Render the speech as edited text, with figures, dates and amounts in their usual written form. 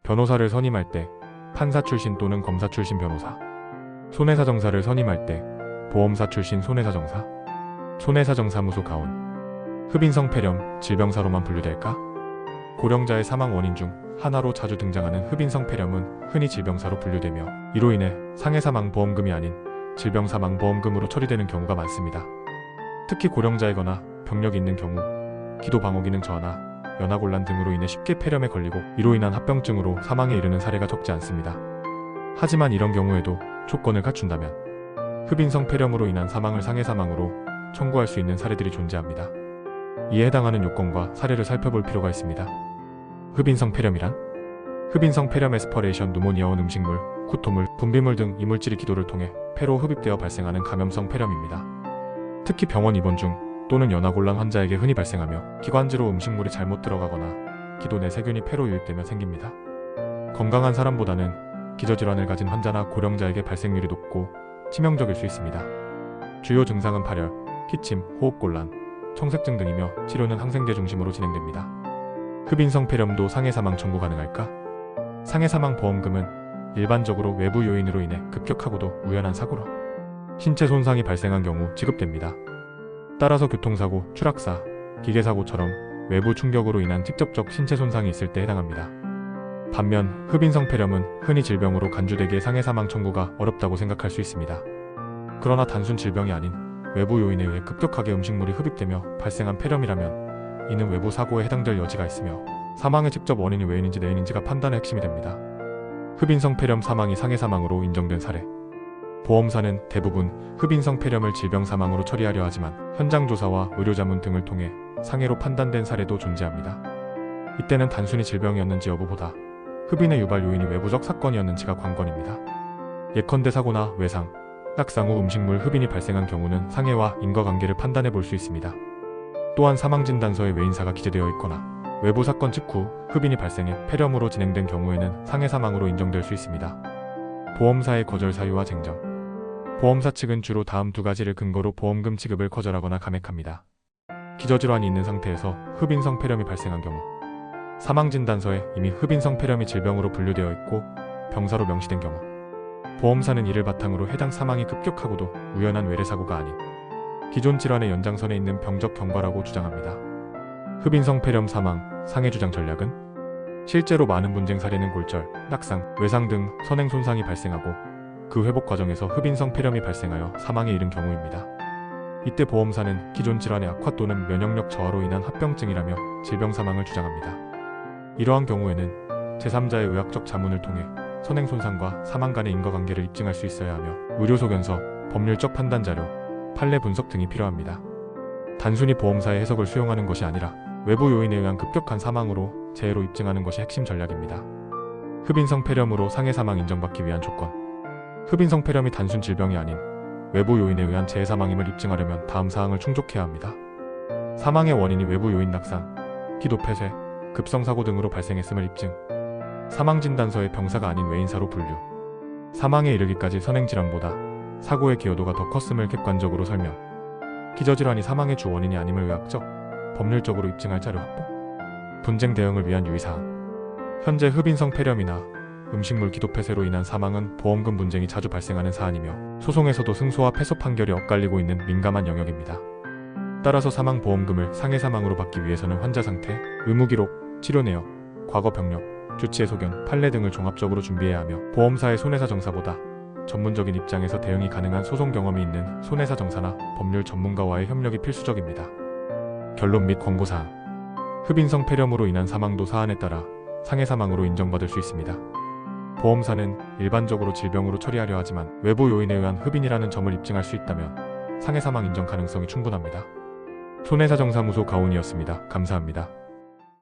변호사를 선임할 때 판사 출신 또는 검사 출신 변호사, 손해사정사를 선임할 때 보험사 출신 손해사정사, 손해사정사무소 가온, 흡인성 폐렴, 질병사로만 분류될까? 고령자의 사망 원인 중 하나로 자주 등장하는 흡인성 폐렴은 흔히 질병사로 분류되며 이로 인해 상해사망보험금이 아닌 질병사망보험금으로 처리되는 경우가 많습니다. 특히 고령자이거나 병력이 있는 경우 기도 방어 기능 저하나 연하곤란 등으로 인해 쉽게 폐렴에 걸리고 이로 인한 합병증으로 사망에 이르는 사례가 적지 않습니다. 하지만 이런 경우에도 조건을 갖춘다면 흡인성 폐렴으로 인한 사망을 상해사망으로 청구할 수 있는 사례들이 존재합니다. 이에 해당하는 요건과 사례를 살펴볼 필요가 있습니다. 흡인성 폐렴이란? 흡인성 폐렴 에스퍼레이션 누모니아온 음식물, 구토물, 분비물 등 이물질이 기도를 통해 폐로 흡입되어 발생하는 감염성 폐렴입니다. 특히 병원 입원 중 또는 연하곤란 환자에게 흔히 발생하며 기관지로 음식물이 잘못 들어가거나 기도 내 세균이 폐로 유입되며 생깁니다. 건강한 사람보다는 기저질환을 가진 환자나 고령자에게 발생률이 높고 치명적일 수 있습니다. 주요 증상은 발열, 기침, 호흡곤란, 청색증 등이며 치료는 항생제 중심으로 진행됩니다. 흡인성 폐렴도 상해사망 청구 가능할까? 상해사망보험금은 일반적으로 외부 요인으로 인해 급격하고도 우연한 사고로 신체 손상이 발생한 경우 지급됩니다. 따라서 교통사고, 추락사, 기계사고처럼 외부 충격으로 인한 직접적 신체 손상이 있을 때 해당합니다. 반면 흡인성 폐렴은 흔히 질병으로 간주되기에 상해사망 청구가 어렵다고 생각할 수 있습니다. 그러나 단순 질병이 아닌 외부 요인에 의해 급격하게 음식물이 흡입되며 발생한 폐렴이라면 이는 외부 사고에 해당될 여지가 있으며 사망의 직접 원인이 외인인지 내인인지가 판단의 핵심이 됩니다. 흡인성 폐렴 사망이 상해사망으로 인정된 사례. 보험사는 대부분 흡인성 폐렴을 질병사망으로 처리하려 하지만 현장 조사와 의료자문 등을 통해 상해로 판단된 사례도 존재합니다. 이때는 단순히 질병이었는지 여부보다 흡인의 유발 요인이 외부적 사건이었는지가 관건입니다. 예컨대 사고나 외상, 낙상 후 음식물 흡인이 발생한 경우는 상해와 인과관계를 판단해 볼 수 있습니다. 또한 사망진단서에 외인사가 기재되어 있거나 외부 사건 직후 흡인이 발생해 폐렴으로 진행된 경우에는 상해사망으로 인정될 수 있습니다. 보험사의 거절 사유와 쟁점. 보험사 측은 주로 다음 두 가지를 근거로 보험금 지급을 거절하거나 감액합니다. 기저질환이 있는 상태에서 흡인성 폐렴이 발생한 경우, 사망진단서에 이미 흡인성 폐렴이 질병으로 분류되어 있고 병사로 명시된 경우, 보험사는 이를 바탕으로 해당 사망이 급격하고도 우연한 외래사고가 아닌 기존 질환의 연장선에 있는 병적 경과라고 주장합니다. 흡인성 폐렴 사망, 상해 주장 전략은 실제로 많은 분쟁 사례는 골절, 낙상, 외상 등 선행 손상이 발생하고 그 회복 과정에서 흡인성 폐렴이 발생하여 사망에 이른 경우입니다. 이때 보험사는 기존 질환의 악화 또는 면역력 저하로 인한 합병증이라며 질병 사망을 주장합니다. 이러한 경우에는 제3자의 의학적 자문을 통해 선행 손상과 사망 간의 인과관계를 입증할 수 있어야 하며 의료소견서, 법률적 판단 자료, 판례 분석 등이 필요합니다. 단순히 보험사의 해석을 수용하는 것이 아니라 외부 요인에 의한 급격한 사망으로 재해로 입증하는 것이 핵심 전략입니다. 흡인성 폐렴으로 상해 사망 인정받기 위한 조건. 흡인성 폐렴이 단순 질병이 아닌 외부 요인에 의한 재해 사망임을 입증하려면 다음 사항을 충족해야 합니다. 사망의 원인이 외부 요인 낙상, 기도 폐쇄, 급성사고 등으로 발생했음을 입증, 사망진단서의 병사가 아닌 외인사로 분류, 사망에 이르기까지 선행질환보다 사고의 기여도가 더 컸음을 객관적으로 설명, 기저질환이 사망의 주 원인이 아님을 의학적, 법률적으로 입증할 자료 확보, 분쟁 대응을 위한 유의사항. 현재 흡인성 폐렴이나 음식물 기도 폐쇄로 인한 사망은 보험금 분쟁이 자주 발생하는 사안이며 소송에서도 승소와 패소 판결이 엇갈리고 있는 민감한 영역입니다. 따라서 사망보험금을 상해 사망으로 받기 위해서는 환자 상태, 의무기록, 치료 내역, 과거 병력, 주치의 소견, 판례 등을 종합적으로 준비해야 하며 보험사의 손해사정사보다 전문적인 입장에서 대응이 가능한 소송 경험이 있는 손해사정사나 법률 전문가와의 협력이 필수적입니다. 결론 및 권고사항. 흡인성 폐렴으로 인한 사망도 사안에 따라 상해 사망으로 인정받을 수 있습니다. 보험사는 일반적으로 질병으로 처리하려 하지만 외부 요인에 의한 흡인이라는 점을 입증할 수 있다면 상해 사망 인정 가능성이 충분합니다. 손해사정사무소 가온이었습니다. 감사합니다.